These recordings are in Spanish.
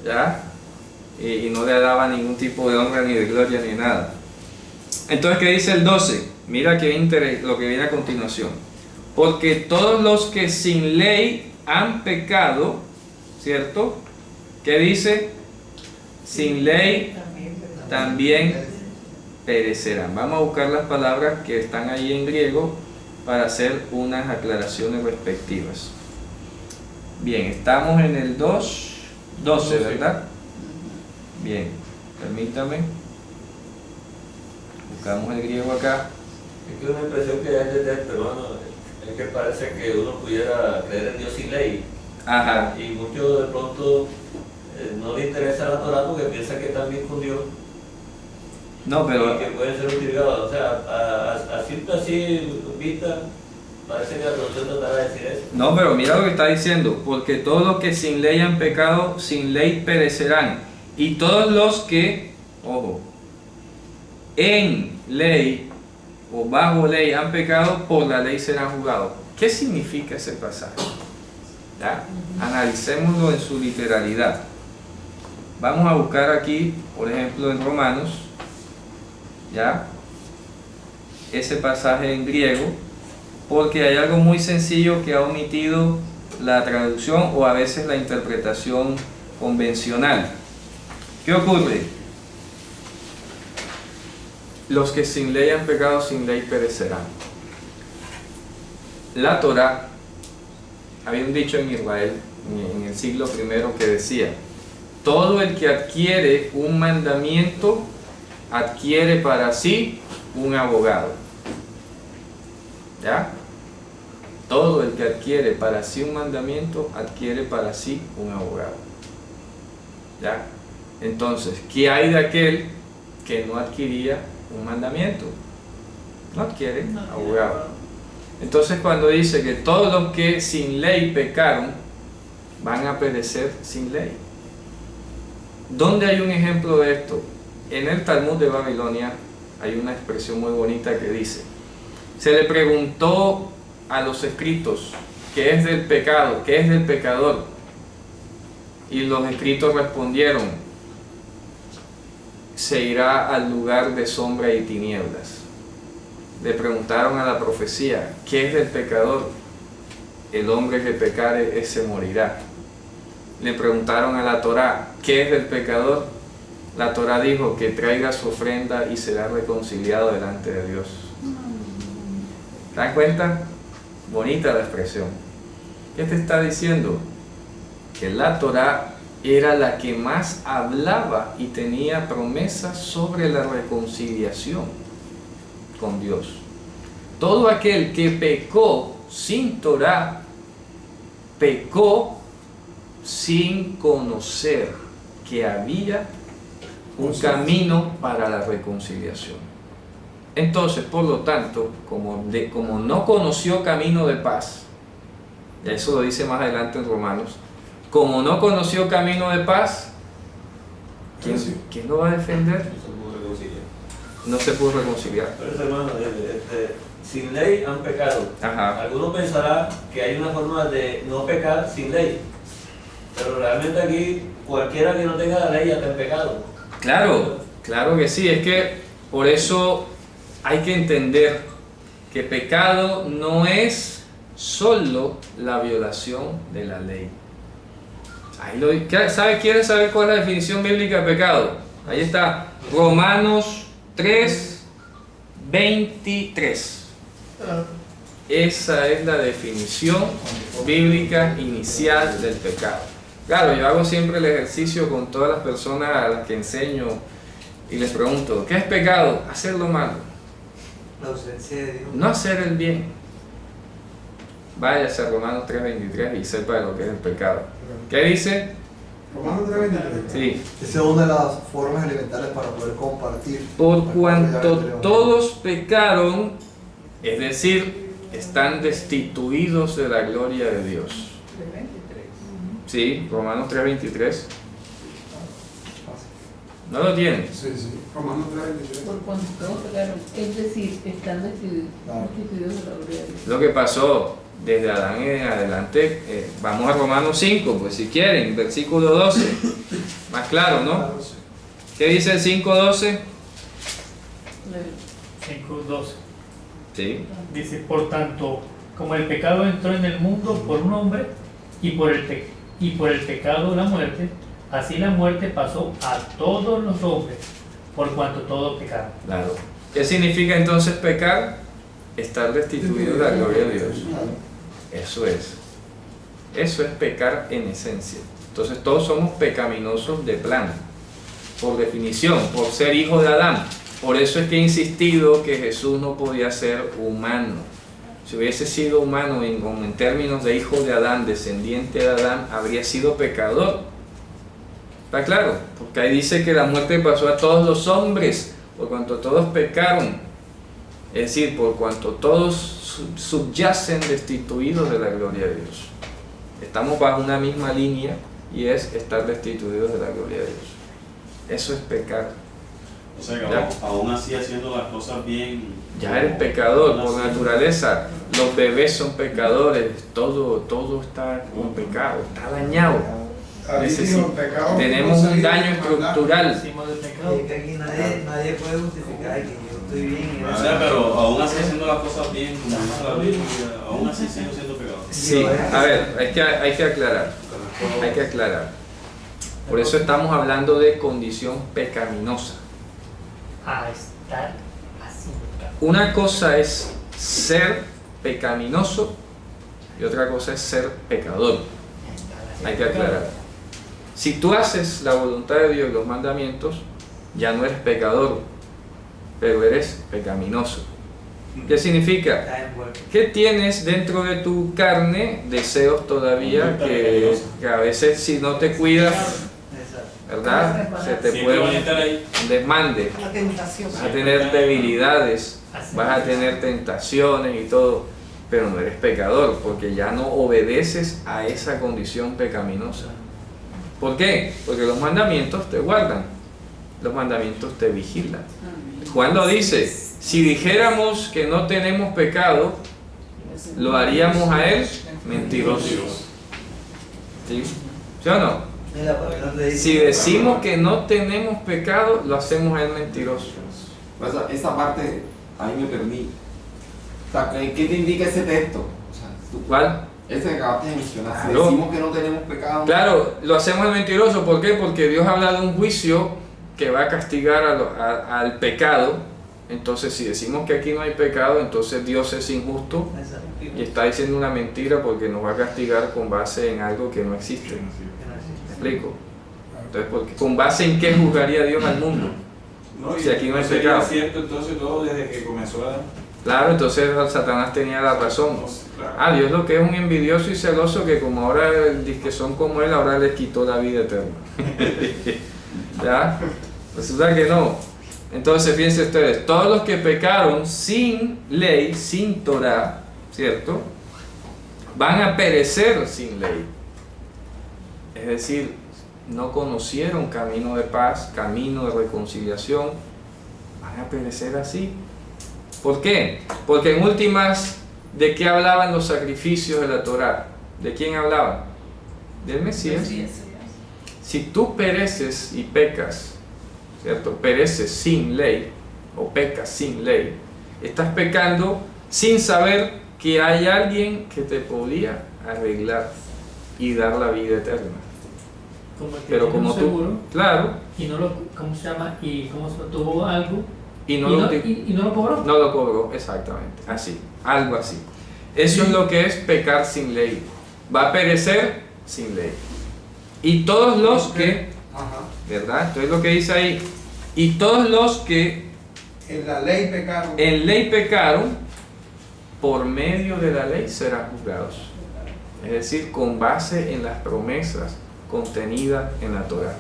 ¿ya? Y no le daba ningún tipo de honra ni de gloria ni nada. Entonces, ¿qué dice el 12? Mira que lo que viene a continuación. Porque todos los que sin ley han pecado, ¿cierto? ¿Qué dice? Sin ley también perecerán. Vamos a buscar las palabras que están ahí en griego para hacer unas aclaraciones respectivas. Bien, estamos en el 12, ¿verdad? Bien, permítame. Buscamos el griego acá. Es que una impresión que hay desde esto, hermano, es que parece que uno pudiera creer en Dios sin ley. Ajá. Y muchos de pronto no le interesa la Torah porque piensa que están bien con Dios. No, pero... Y que pueden ser utilizados. O sea, a simple así vista, parece que la traducción tratará de decir eso. No, pero mira lo que está diciendo. Porque todos los que sin ley han pecado, sin ley perecerán. Y todos los que, ojo, en ley o bajo ley han pecado, por la ley serán juzgados. ¿Qué significa ese pasaje? ¿Ya? Analicémoslo en su literalidad. Vamos a buscar aquí, por ejemplo, en Romanos, ¿ya? Ese pasaje en griego, porque hay algo muy sencillo que ha omitido la traducción o a veces la interpretación convencional. ¿Qué ocurre? Los que sin ley han pecado, sin ley perecerán. La Torah, había un dicho en Israel, en el siglo I, que decía: todo el que adquiere un mandamiento, adquiere para sí un abogado. ¿Ya? Todo el que adquiere para sí un mandamiento, adquiere para sí un abogado. ¿Ya? Entonces, ¿qué hay de aquel que no adquiría un mandamiento? No adquiere abogado. Entonces, cuando dice que todos los que sin ley pecaron van a perecer sin ley, ¿dónde hay un ejemplo de esto? En el Talmud de Babilonia hay una expresión muy bonita que dice: se le preguntó a los escritos qué es del pecado, qué es del pecador, y los escritos respondieron: se irá al lugar de sombra y tinieblas. Le preguntaron a la profecía: ¿qué es del pecador? El hombre que pecare, ese morirá. Le preguntaron a la Torá: ¿qué es del pecador? La Torá dijo: que traiga su ofrenda y será reconciliado delante de Dios. ¿Te das cuenta? Bonita la expresión. ¿Qué te está diciendo? Que la Torá era la que más hablaba y tenía promesas sobre la reconciliación con Dios. Todo aquel que pecó sin Torá, pecó sin conocer que había un camino para la reconciliación. Entonces, por lo tanto, como no conoció camino de paz, y eso lo dice más adelante en Romanos, como no conoció camino de paz, ¿quién lo va a defender? No se pudo reconciliar. Pero eso, hermano, sin ley han pecado. Ajá. Algunos pensarán que hay una forma de no pecar sin ley, pero realmente aquí cualquiera que no tenga la ley ya está en pecado. Claro, claro que sí. Es que por eso hay que entender que pecado no es solo la violación de la ley. ¿Quieres saber cuál es la definición bíblica de pecado? Ahí está, Romanos 3:23. Esa es la definición bíblica inicial del pecado. Claro, yo hago siempre el ejercicio con todas las personas a las que enseño y les pregunto: ¿qué es pecado? Hacer lo malo. La ausencia de Dios. No hacer el bien. Váyase a Romanos 3:23 y sepa de lo que es el pecado. ¿Qué dice? Romanos 3:23. Sí. Esa es una de las formas elementales para poder compartir. Por cuanto todos pecaron, es decir, están destituidos de la gloria de Dios. Sí, Romanos 3:23. ¿No lo tienen? Sí, sí. Romanos 3:23. Por cuanto todos pecaron, es decir, están destituidos de la gloria de Dios. Lo que pasó, desde Adán en adelante. Vamos a Romanos 5, pues si quieren, versículo 12, más claro, ¿no? ¿Qué dice el 5:12? 5:12. Sí. Dice, por tanto, como el pecado entró en el mundo por un hombre y por el pecado la muerte, así la muerte pasó a todos los hombres, por cuanto todos pecaron. Claro. ¿Qué significa entonces pecar? Estar destituido de la gloria de Dios. Eso es. Eso es pecar en esencia. Entonces todos somos pecaminosos de plano, por definición, por ser hijo de Adán. Por eso es que he insistido que Jesús no podía ser humano. Si hubiese sido humano en términos de hijo de Adán, descendiente de Adán, habría sido pecador. ¿Está claro? Porque ahí dice que la muerte pasó a todos los hombres, por cuanto todos pecaron. Es decir, por cuanto todos subyacen destituidos de la gloria de Dios. Estamos bajo una misma línea y es estar destituidos de la gloria de Dios. Eso es pecar. O sea que aún así haciendo las cosas bien. Ya eres pecador por naturaleza. Los bebés son pecadores. Todo está con pecado, está dañado. Tenemos un daño estructural. Hicimos el pecado. Es que aquí nadie puede justificar que yo estoy bien. O sea, pero aún así haciendo las cosas bien, como dice la Biblia, aún así sigo siendo pecador. Sí, a ver, hay que aclarar. Hay que aclarar. Por eso estamos hablando de condición pecaminosa. A estar así. Una cosa es ser pecaminoso y otra cosa es ser pecador. Hay que aclarar. Si tú haces la voluntad de Dios y los mandamientos, ya no eres pecador, pero eres pecaminoso. ¿Qué significa? Está envuelto. Que tienes dentro de tu carne deseos todavía que a veces si no te cuidas, Exacto. ¿verdad? Se te Siempre van a puede estar ahí. desmande. La tentación. Vas a tener debilidades, vas a tener tentaciones y todo, pero no eres pecador porque ya no obedeces a esa condición pecaminosa. ¿Por qué? Porque los mandamientos te guardan, los mandamientos te vigilan. Juan lo dice, si dijéramos que no tenemos pecado, lo haríamos a él mentiroso. ¿Sí? ¿Sí o no? Mira, ¿por qué no te dice? Si decimos que no tenemos pecado, lo hacemos a él mentiroso. Pues esa parte ahí me perdí. O sea, ¿qué te indica ese texto? O sea, ¿Cuál? ese que acabaste de mencionar. Si Claro. decimos que no tenemos pecado. Claro, lo hacemos al mentiroso. ¿Por qué? Porque Dios habla de un juicio que va a castigar al pecado. Entonces, si decimos que aquí no hay pecado, entonces Dios es injusto Exacto. y está diciendo una mentira porque nos va a castigar con base en algo que no existe. ¿Me explico? Entonces, ¿con base en qué juzgaría Dios al mundo? No, Si aquí no hay sería pecado. cierto entonces todo desde que comenzó Adán. Claro, entonces Satanás tenía la razón. Claro. Dios lo que es un envidioso y celoso que como ahora dice que son como él, ahora les quitó la vida eterna. ¿Ya? Resulta que no. Entonces fíjense ustedes, todos los que pecaron sin ley, sin Torah, ¿cierto? Van a perecer sin ley. Es decir, no conocieron camino de paz, camino de reconciliación, van a perecer así. ¿Por qué? Porque en últimas, ¿de qué hablaban los sacrificios de la Torá? ¿De quién hablaban? Del Mesías. Si tú pereces y pecas, ¿cierto? Pereces sin ley o pecas sin ley, estás pecando sin saber que hay alguien que te podía arreglar y dar la vida eterna. Como el que Pero tiene como un tú, seguro, claro, y no lo, ¿cómo se llama? Y cómo se tuvo algo y no lo y no lo cobró. no lo cobró, exactamente, así, algo así. Eso es lo que es pecar sin ley. Va a perecer sin ley. Y todos los que, Ajá. ¿verdad? Entonces lo que dice ahí, y todos los que En la ley pecaron. en ley pecaron, por medio de la ley serán juzgados. Es decir, con base en las promesas contenidas en la Torá.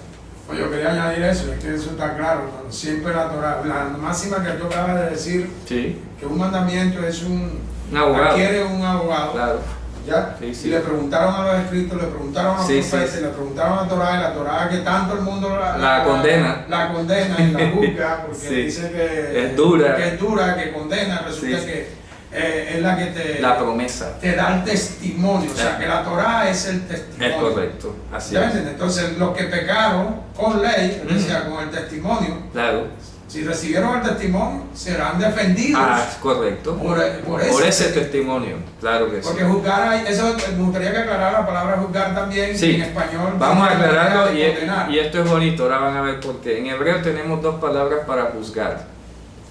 Pues yo quería añadir eso, es que eso está claro, ¿no? Siempre la Torah, la máxima que tú acabas de decir, Sí, que un mandamiento es un abogado. adquiere un abogado, Claro, ¿ya? Sí, sí. Y le preguntaron a los escritos, le preguntaron a los Sí, profetas, sí. le preguntaron a la Torah, y la Torah que tanto el mundo La condena. la condena y la juzga, porque Sí. dice que Es dura. que condena, resulta Sí. que es la que La promesa. te da el testimonio. O sea, que la Torá es el testimonio. Es correcto, así ¿Ya me es. entiendes? Entonces, los que pecaron con ley, es decir, con el testimonio, Claro. si recibieron el testimonio, serán defendidos Ah, correcto. por Por ese testimonio, claro que sí. Porque juzgar, eso me gustaría que aclarara la palabra juzgar también Sí. en español. Vamos a aclararlo significa condenar. y esto es bonito, ahora van a ver por qué. En hebreo tenemos dos palabras para juzgar,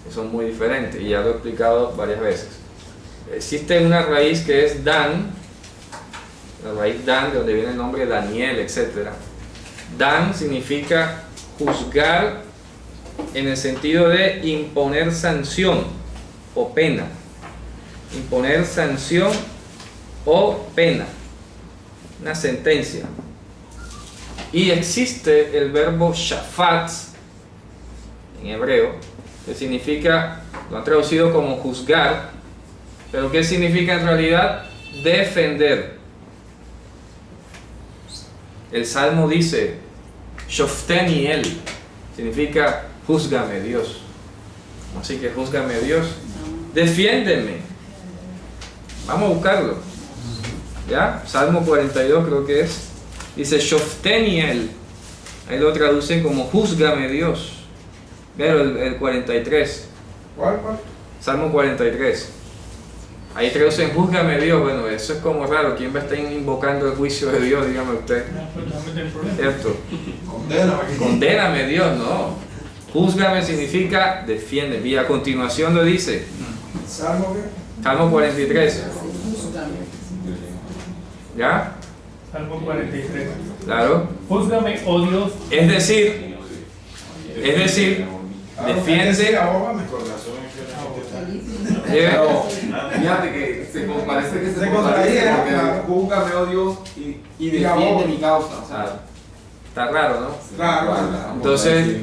que son muy diferentes y ya lo he explicado varias veces. Existe una raíz que es Dan, la raíz Dan, de donde viene el nombre Daniel, etc. Dan significa juzgar en el sentido de imponer sanción o pena. Imponer sanción o pena, una sentencia. Y existe el verbo shafat en hebreo, que significa, lo han traducido como juzgar, pero ¿qué significa en realidad? Defender. El Salmo dice, Shofteni el, significa júzgame Dios. Así que júzgame Dios, defiéndeme. Vamos a buscarlo. ¿Ya? Salmo 42 creo que es. Dice Shofteni el. Ahí lo traducen como júzgame Dios. Pero el 43. ¿Cuál? Salmo 43. Ahí traducen júzgame Dios. Bueno, eso es como raro. ¿Quién va a estar invocando el juicio de Dios? Dígame usted. ¿Cierto? Condéname. Condéname Dios, no. Júzgame significa defiende. Y a continuación lo dice. ¿Salmo qué? Salmo 43. ¿Ya? Salmo 43. Claro. Júzgame, oh Dios. Es decir, defiende. Ahógame. Pero fíjate que parece que se Se contradice contradice, porque claro. júzgame, oh Dios, y defiende ahora. mi causa. O sea, Está raro, ¿no? Claro. Entonces,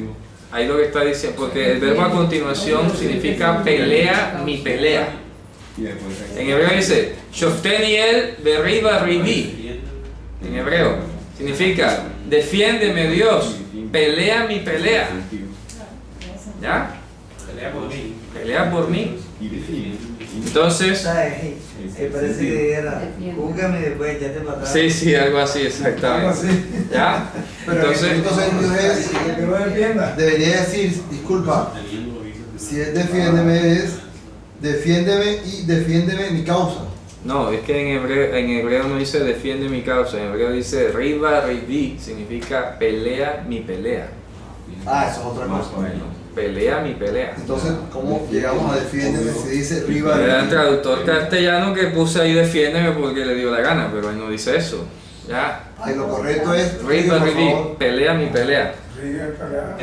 ahí lo que está diciendo, porque el verbo a continuación significa pelea mi pelea. En hebreo dice, Shofteni el beriba ribi. En hebreo significa, defiéndeme Dios, pelea mi pelea. ¿Ya? Pelea por mí. Pelea por mí. Entonces, ¿Sabes? Parece que era, júzgame y después ya te mataron. sí, algo así, Algo exactamente. así. ¿Ya? Pero Entonces, en estos sentidos es, Que no defienda. debería decir, disculpa, si es defiéndeme es, defiéndeme y defiéndeme mi causa. no, es que en hebreo no dice defiende mi causa, en hebreo dice riba ribi, significa pelea mi pelea. Ah, eso es otra cosa. Pelea mi pelea. Entonces, ¿cómo llegamos a defiéndeme si dice arriba? Era el traductor castellano que puse ahí defiéndeme porque le dio la gana, pero ahí no dice eso. ¿Ya? Ay, lo correcto es, Riba por ribi, favor. pelea mi pelea.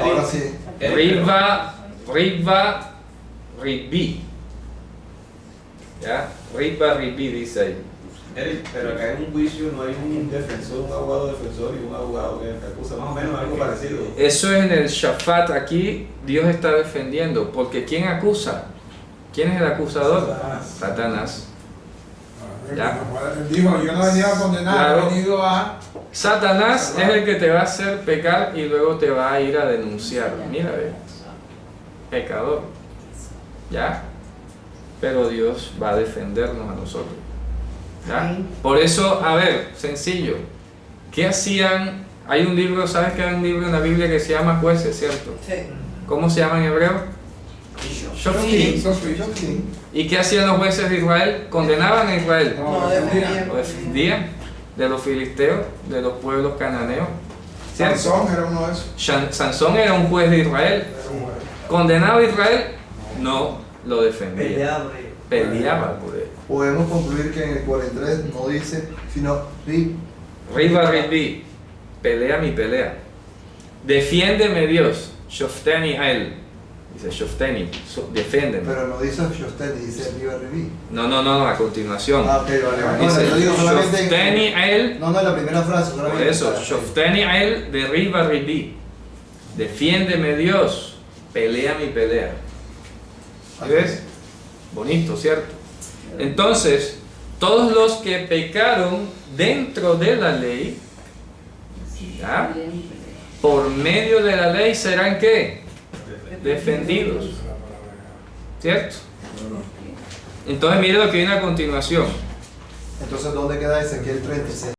Ahora sí. Riba ribi. ¿Ya? Riba ribi dice ahí. Eric, pero acá en un juicio no hay un defensor, un abogado defensor y un abogado que acusa, más o menos algo parecido. Eso es en el Shafat. Aquí Dios está defendiendo, porque ¿quién acusa? ¿Quién es el acusador? Satanás. Ya. Dijo, yo no he venido a condenar, Claro. he venido a... Satanás es el que te va a hacer pecar y luego te va a ir a denunciar. Mira, ve, pecador. ¿Ya? Pero Dios va a defendernos a nosotros. ¿Ya? Por eso, a ver, sencillo. ¿Qué hacían? Hay un libro, ¿sabes que hay un libro en la Biblia que se llama Jueces, cierto? ¿Cómo se llama en hebreo? Shoftim. ¿Y qué hacían los jueces de Israel? Condenaban a Israel. Lo defendían de los filisteos, de los pueblos cananeos. ¿Cierto? Sansón era uno de esos. Sansón era un juez de Israel. ¿Condenaba a Israel? No, lo defendía. Peleaba por ello. Peleaba por él. Podemos concluir que en el 43 no dice, sino Riba Ribi, pelea mi pelea. Defiéndeme Dios. Shofteni a él. Dice Shofteni, defiéndeme. pero no dice Shosteni, dice arriba Ribi. No, a continuación. Ah, ok, vale. No, Dice yo digo solamente Shofteni a él. No, la primera frase, Por solamente. eso, Shofteni a él de Riba Ribi. Defiéndeme Dios, pelea mi pelea. ¿Sí ves? Bonito, ¿cierto? Entonces, todos los que pecaron dentro de la ley, ¿ya? Por medio de la ley serán ¿qué? Defendidos. ¿Cierto? Entonces mire lo que viene a continuación. Entonces, ¿dónde queda Ezequiel 36?